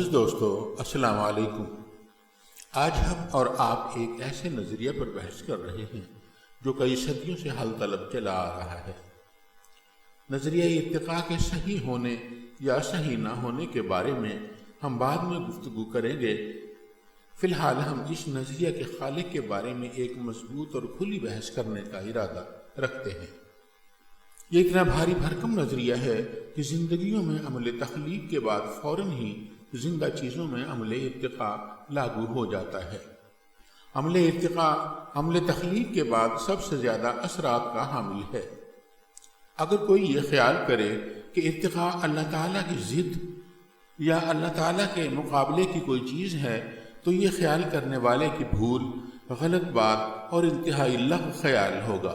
معزز دوستو، السلام علیکم۔ آج ہم اور آپ ایک ایسے نظریہ پر بحث کر رہے ہیں جو کئی صدیوں سے حل طلب چلا آ رہا ہے۔ نظریہ ارتقاء کے صحیح ہونے یا صحیح نہ ہونے کے بارے میں ہم بعد میں گفتگو کریں گے۔ فی الحال ہم اس نظریہ کے خالق کے بارے میں ایک مضبوط اور کھلی بحث کرنے کا ارادہ رکھتے ہیں۔ یہ اتنا بھاری بھرکم نظریہ ہے کہ زندگیوں میں عمل تخلیق کے بعد فوراً ہی زندہ چیزوں میں عمل ارتقاء لاگو ہو جاتا ہے۔ عمل ارتقاء عمل تخلیق کے بعد سب سے زیادہ اثرات کا حامل ہے۔ اگر کوئی یہ خیال کرے کہ ارتقاء اللہ تعالیٰ کی ضد یا اللہ تعالیٰ کے مقابلے کی کوئی چیز ہے تو یہ خیال کرنے والے کی بھول، غلط بات اور انتہائی لغو خیال ہوگا۔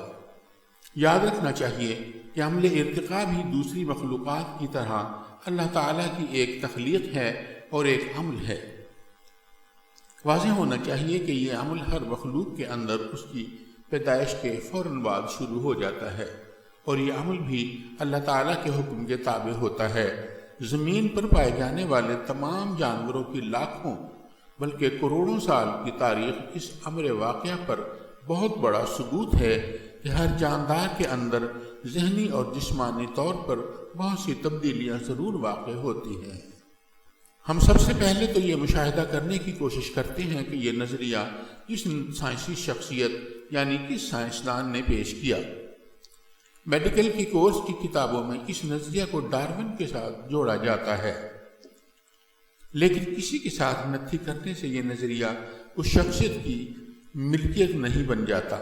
یاد رکھنا چاہیے کہ عمل ارتقاء بھی دوسری مخلوقات کی طرح اللہ تعالیٰ کی ایک تخلیق ہے اور ایک عمل ہے۔ واضح ہونا چاہیے کہ یہ عمل ہر مخلوق کے اندر اس کی پیدائش کے فوراً بعد شروع ہو جاتا ہے، اور یہ عمل بھی اللہ تعالیٰ کے حکم کے تابع ہوتا ہے۔ زمین پر پائے جانے والے تمام جانوروں کی لاکھوں بلکہ کروڑوں سال کی تاریخ اس امر واقعہ پر بہت بڑا ثبوت ہے کہ ہر جاندار کے اندر ذہنی اور جسمانی طور پر بہت سی تبدیلیاں ضرور واقع ہوتی ہیں۔ ہم سب سے پہلے تو یہ مشاہدہ کرنے کی کوشش کرتے ہیں کہ یہ نظریہ کس سائنسی شخصیت یعنی کس سائنسدان نے پیش کیا۔ میڈیکل کی کورس کی کتابوں میں اس نظریہ کو ڈارون کے ساتھ جوڑا جاتا ہے، لیکن کسی کے ساتھ نتھی کرنے سے یہ نظریہ اس شخصیت کی ملکیت نہیں بن جاتا۔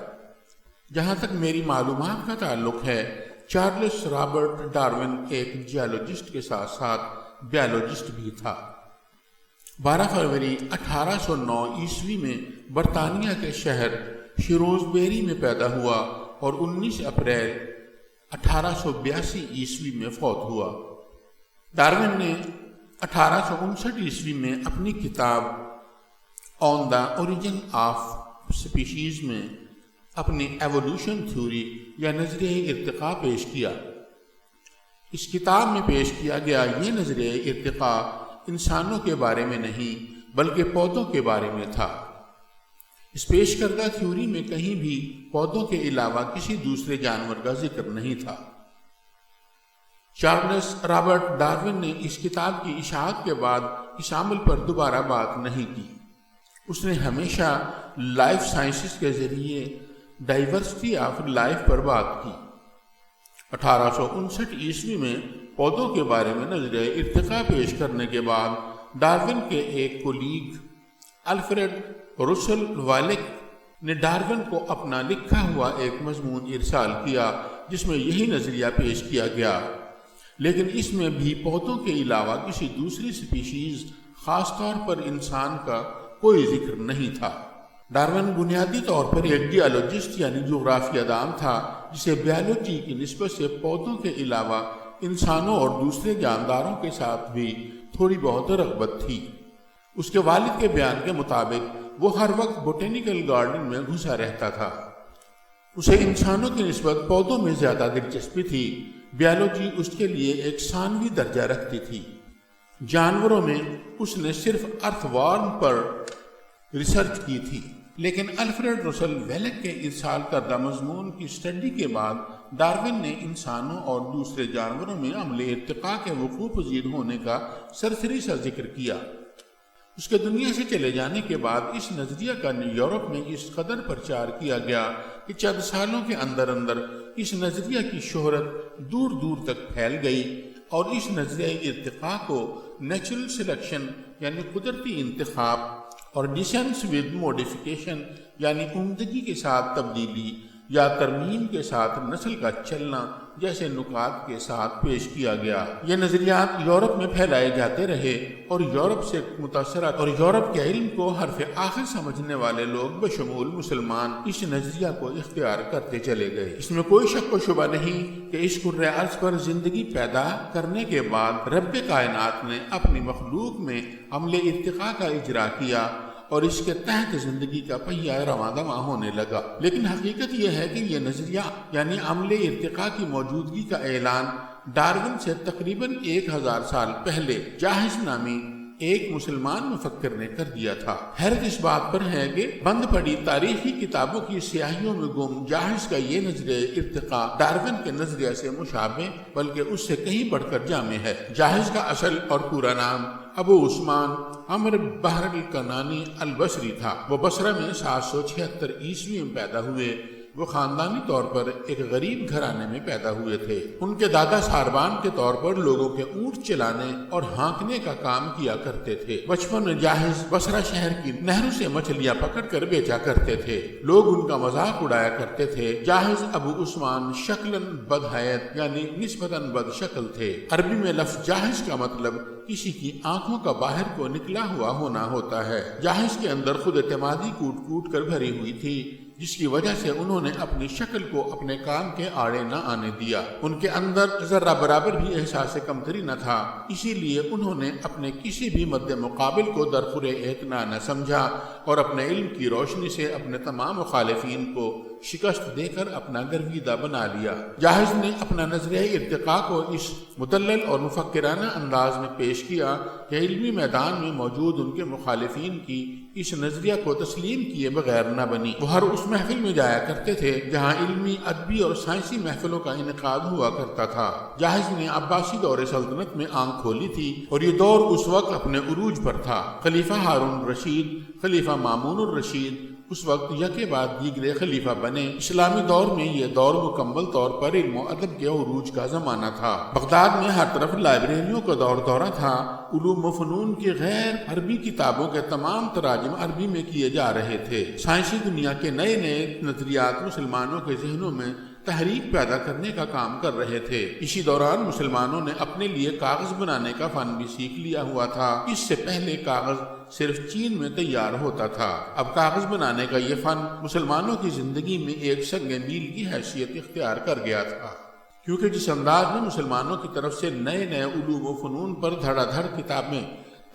جہاں تک میری معلومات کا تعلق ہے، چارلس رابرٹ ڈارون ایک جیولوجسٹ کے ساتھ ساتھ بیالوجسٹ بھی تھا۔ 12 فروری 1809 عیسوی میں برطانیہ کے شہر شروزبیری میں پیدا ہوا اور 19 اپریل 1882 عیسوی میں فوت ہوا۔ ڈارون نے 1859 عیسوی میں اپنی کتاب آن دا اوریجن آف سپیشیز میں اپنی ایوولوشن تھیوری یا نظریہ ارتقاء پیش کیا۔ اس کتاب میں پیش کیا گیا یہ نظریہ ارتقاء انسانوں کے بارے میں نہیں بلکہ پودوں کے بارے میں تھا۔ اس پیش کردہ تھیوری میں کہیں بھی پودوں کے علاوہ کسی دوسرے جانور کا ذکر نہیں تھا۔ چارلس رابرٹ ڈارون نے اس کتاب کی اشاعت کے بعد اس عمل پر دوبارہ بات نہیں کی۔ اس نے ہمیشہ لائف سائنسز کے ذریعے ڈائیورسٹی آف لائف پر بات کی۔ 1859 عیسوی میں پودوں کے بارے میں نظریہ ارتقاء پیش کرنے کے بعد ڈارون کے ایک کولیگ الفریڈ رسل والیک نے ڈارون کو اپنا لکھا ہوا ایک مضمون ارسال کیا جس میں یہی نظریہ پیش کیا گیا، لیکن اس میں بھی پودوں کے علاوہ کسی دوسری سپیشیز خاص طور پر انسان کا کوئی ذکر نہیں تھا۔ ڈارون بنیادی طور پر ایک جیولوجسٹ یعنی جغرافیہ دان تھا جسے بیالوجی کی نسبت سے پودوں کے علاوہ انسانوں اور دوسرے جانداروں کے ساتھ بھی تھوڑی بہت رغبت تھی۔ اس کے والد کے بیان کے مطابق وہ ہر وقت بوٹینیکل گارڈن میں گھسا رہتا تھا۔ اسے انسانوں کی نسبت پودوں میں زیادہ دلچسپی تھی۔ بیالوجی اس کے لیے ایک ثانوی درجہ رکھتی تھی۔ جانوروں میں اس نے صرف ارتھ وارم پر ریسرچ کی تھی، لیکن الفریڈ رسل ویلک کے ارسال کردہ مضمون کی اسٹڈی کے بعد ڈارون نے انسانوں اور دوسرے جانوروں میں عمل ارتقاء کے وقوع پذیر ہونے کا سرسری سا ذکر کیا۔ اس کے دنیا سے چلے جانے کے بعد اس نظریہ کا یورپ میں اس قدر پرچار کیا گیا کہ چند سالوں کے اندر اس نظریہ کی شہرت دور دور تک پھیل گئی، اور اس نظریہ ارتقاء کو نیچرل سلیکشن یعنی قدرتی انتخاب اور ڈیسنس ود موڈیفیکیشن یعنی عمدگی کے ساتھ تبدیلی یا ترمیم کے ساتھ نسل کا چلنا جیسے نکات کے ساتھ پیش کیا گیا۔ یہ نظریات یورپ میں پھیلائے جاتے رہے اور یورپ سے متاثرات اور یورپ کے علم کو حرف آخر سمجھنے والے لوگ بشمول مسلمان اس نظریہ کو اختیار کرتے چلے گئے۔ اس میں کوئی شک و شبہ نہیں کہ اس کرۂ ارض پر زندگی پیدا کرنے کے بعد رب کائنات نے اپنی مخلوق میں عمل ارتقاء کا اجرا کیا اور اس کے تحت زندگی کا پہیہ رواں دواں ہونے لگا۔ لیکن حقیقت یہ ہے کہ یہ نظریہ یعنی عمل ارتقاء کی موجودگی کا اعلان ڈارون سے تقریباً 1000 سال پہلے جاہز نامی ایک مسلمان مفکر نے کر دیا تھا۔ حیرت اس بات پر ہے کہ بند پڑی تاریخی کتابوں کی سیاہیوں میں گم جاہز کا یہ نظریہ ارتقاء ڈارون کے نظریہ سے مشابہ بلکہ اس سے کہیں بڑھ کر جامع ہے۔ جاہز کا اصل اور پورا نام ابو عثمان عمر بحر الکنانی البصری تھا۔ وہ بصرہ میں 776 عیسوی میں پیدا ہوئے۔ وہ خاندانی طور پر ایک غریب گھرانے میں پیدا ہوئے تھے۔ ان کے دادا ساربان کے طور پر لوگوں کے اونٹ چلانے اور ہانکنے کا کام کیا کرتے تھے۔ بچپن میں جاہز بصرہ شہر کی نہروں سے مچھلیاں پکڑ کر بیچا کرتے تھے۔ لوگ ان کا مذاق اڑایا کرتے تھے۔ جاہز ابو عثمان شکلاً بدحیت یعنی نسبتاً بد شکل تھے۔ عربی میں لفظ جاہز کا مطلب کسی کی آنکھوں کا باہر کو نکلا ہوا ہونا ہوتا ہے۔ جاہز کے اندر خود اعتمادی کوٹ کوٹ کر بھری ہوئی تھی، جس کی وجہ سے انہوں نے اپنی شکل کو اپنے کام کے آڑے نہ آنے دیا۔ ان کے اندر ذرہ برابر بھی احساس کمتری نہ تھا، اسی لیے انہوں نے اپنے کسی بھی مد مقابل کو درخور اعتنا نہ سمجھا اور اپنے علم کی روشنی سے اپنے تمام مخالفین کو شکست دے کر اپنا گرویدہ بنا لیا۔ جاہز نے اپنا نظریہ ارتقاء کو اس مدلل اور مفکرانہ انداز میں پیش کیا کہ علمی میدان میں موجود ان کے مخالفین کی اس نظریہ کو تسلیم کیے بغیر نہ بنی۔ وہ ہر اس محفل میں جایا کرتے تھے جہاں علمی، ادبی اور سائنسی محفلوں کا انعقاد ہوا کرتا تھا۔ جاہز نے عباسی دور سلطنت میں آنکھ کھولی تھی اور یہ دور اس وقت اپنے عروج پر تھا۔ خلیفہ ہارون الرشید، خلیفہ مامون الرشید اس وقت یکے بعد دیگرے خلیفہ بنے۔ اسلامی دور میں یہ دور مکمل طور پر علم و ادب کے عروج کا زمانہ تھا۔ بغداد میں ہر طرف لائبریریوں کا دورہ تھا۔ علوم و فنون کی غیر عربی کتابوں کے تمام تراجم عربی میں کیے جا رہے تھے۔ سائنسی دنیا کے نئے نئے نظریات مسلمانوں کے ذہنوں میں تحریک پیدا کرنے کا کام کر رہے تھے۔ اسی دوران مسلمانوں نے اپنے لیے کاغذ بنانے کا فن بھی سیکھ لیا ہوا تھا۔ اس سے پہلے کاغذ صرف چین میں تیار ہوتا تھا۔ اب کاغذ بنانے کا یہ فن مسلمانوں کی زندگی میں ایک سنگ میل کی حیثیت اختیار کر گیا تھا، کیونکہ جس انداز میں مسلمانوں کی طرف سے نئے نئے علوم و فنون پر دھڑا دھڑ کتابیں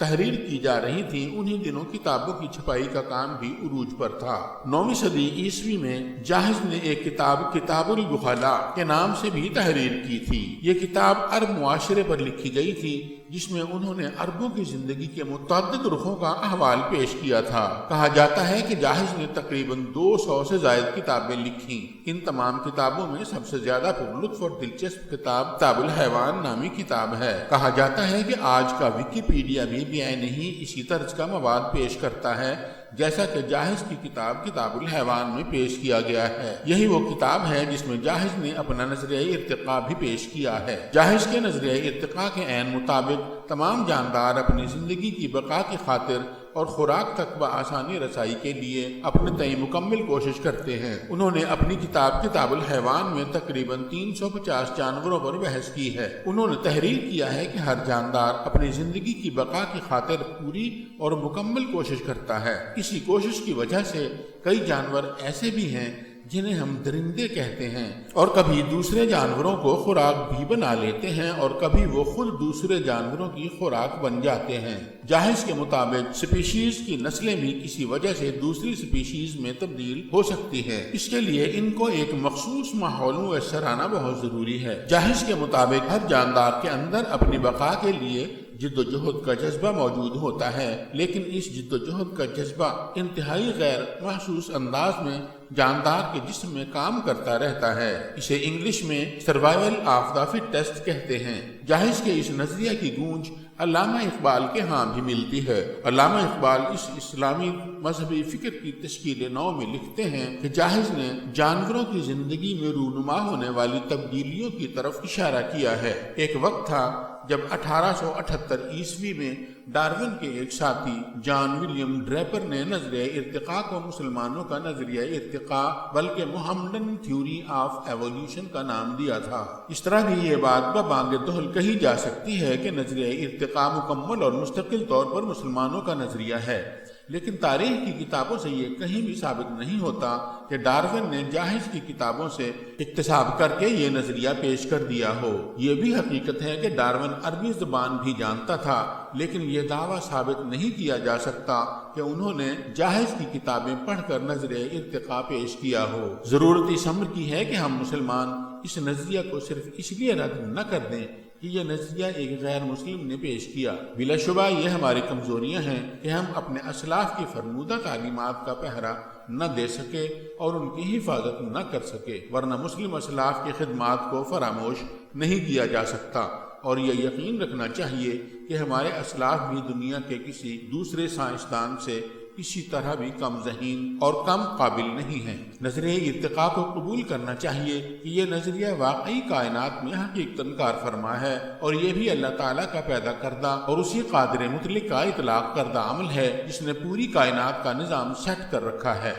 تحریر کی جا رہی تھیں، انہی دنوں کتابوں کی چھپائی کا کام بھی عروج پر تھا۔ 9ویں صدی عیسوی میں جاہز نے ایک کتاب البخلاء کے نام سے بھی تحریر کی تھی۔ یہ کتاب عرب معاشرے پر لکھی گئی تھی، جس میں انہوں نے عربوں کی زندگی کے متعدد رخوں کا احوال پیش کیا تھا۔ کہا جاتا ہے کہ جاہز نے تقریباً 200 سے زائد کتابیں لکھیں۔ ان تمام کتابوں میں سب سے زیادہ پرلطف اور دلچسپ کتاب الحیوان نامی کتاب ہے۔ کہا جاتا ہے کہ آج کا ویکیپیڈیا بھی نہیں اسی طرز کا مواد پیش کرتا ہے جیسا کہ جاہز کی کتاب الحیوان میں پیش کیا گیا ہے۔ یہی وہ کتاب ہے جس میں جاہز نے اپنا نظریہ ارتقاء بھی پیش کیا ہے۔ جاہز کے نظریہ ارتقاء کے عین مطابق تمام جاندار اپنی زندگی کی بقا کی خاطر اور خوراک تک بآسانی رسائی کے لیے اپنے تئیں مکمل کوشش کرتے ہیں۔ انہوں نے اپنی کتاب الحیوان میں تقریباً 350 جانوروں پر بحث کی ہے۔ انہوں نے تحریر کیا ہے کہ ہر جاندار اپنی زندگی کی بقا کی خاطر پوری اور مکمل کوشش کرتا ہے۔ اسی کوشش کی وجہ سے کئی جانور ایسے بھی ہیں جنہیں ہم درندے کہتے ہیں، اور کبھی دوسرے جانوروں کو خوراک بھی بنا لیتے ہیں اور کبھی وہ خود دوسرے جانوروں کی خوراک بن جاتے ہیں۔ جاہز کے مطابق سپیشیز کی نسلیں بھی کسی وجہ سے دوسری سپیشیز میں تبدیل ہو سکتی ہیں۔ اس کے لیے ان کو ایک مخصوص ماحول میسر آنا بہت ضروری ہے۔ جاہز کے مطابق ہر جاندار کے اندر اپنی بقا کے لیے جد و جہد کا جذبہ موجود ہوتا ہے، لیکن اس جد و جہد کا جذبہ انتہائی غیر محسوس انداز میں جاندار کے جسم میں کام کرتا رہتا ہے۔ اسے انگلش میں سروائیول آف دا فٹسٹ کہتے ہیں۔ جاہز کے اس نظریہ کی گونج علامہ اقبال کے ہاں بھی ملتی ہے۔ علامہ اقبال اس اسلامی مذہبی فکر کی تشکیل نو میں لکھتے ہیں کہ جاہز نے جانوروں کی زندگی میں رونما ہونے والی تبدیلیوں کی طرف اشارہ کیا ہے۔ ایک وقت تھا جب 1878 عیسوی میں ڈارون کے ایک ساتھی جان ولیم ڈریپر نے نظریہ ارتقاء کو مسلمانوں کا نظریہ ارتقاء بلکہ محمدن تھیوری آف ایولیوشن کا نام دیا تھا۔ اس طرح بھی یہ بات ببانگ دہل کہی جا سکتی ہے کہ نظریہ ارتقاء مکمل اور مستقل طور پر مسلمانوں کا نظریہ ہے، لیکن تاریخ کی کتابوں سے یہ کہیں بھی ثابت نہیں ہوتا کہ ڈارون نے جاہز کی کتابوں سے اکتساب کر کے یہ نظریہ پیش کر دیا ہو۔ یہ بھی حقیقت ہے کہ ڈارون عربی زبان بھی جانتا تھا، لیکن یہ دعویٰ ثابت نہیں کیا جا سکتا کہ انہوں نے جاہز کی کتابیں پڑھ کر نظریہ ارتقاء پیش کیا ہو۔ ضرورت اس امر کی ہے کہ ہم مسلمان اس نظریہ کو صرف اس لیے رد نہ کر دیں کہ یہ نظریہ ایک غیر مسلم نے پیش کیا۔ بلا شبہ یہ ہماری کمزوریاں ہیں کہ ہم اپنے اسلاف کی فرمودہ تعلیمات کا پہرا نہ دے سکے اور ان کی حفاظت نہ کر سکے، ورنہ مسلم اسلاف کی خدمات کو فراموش نہیں کیا جا سکتا۔ اور یہ یقین رکھنا چاہیے کہ ہمارے اسلاف بھی دنیا کے کسی دوسرے سائنسدان سے کسی طرح بھی کم ذہین اور کم قابل نہیں ہیں۔ نظریہ ارتقاء کو قبول کرنا چاہیے کہ یہ نظریہ واقعی کائنات میں حقیقتاً کار فرما ہے، اور یہ بھی اللہ تعالیٰ کا پیدا کردہ اور اسی قادر مطلق کا اطلاق کردہ عمل ہے جس نے پوری کائنات کا نظام سیٹ کر رکھا ہے۔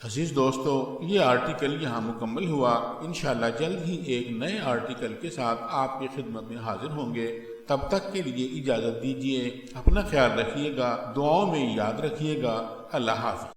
عزیز دوستو، یہ آرٹیکل یہاں مکمل ہوا۔ انشاءاللہ جلد ہی ایک نئے آرٹیکل کے ساتھ آپ کی خدمت میں حاضر ہوں گے۔ تب تک کے لیے اجازت دیجیے، اپنا خیال رکھیے گا، دعاؤں میں یاد رکھیے گا۔ اللہ حافظ۔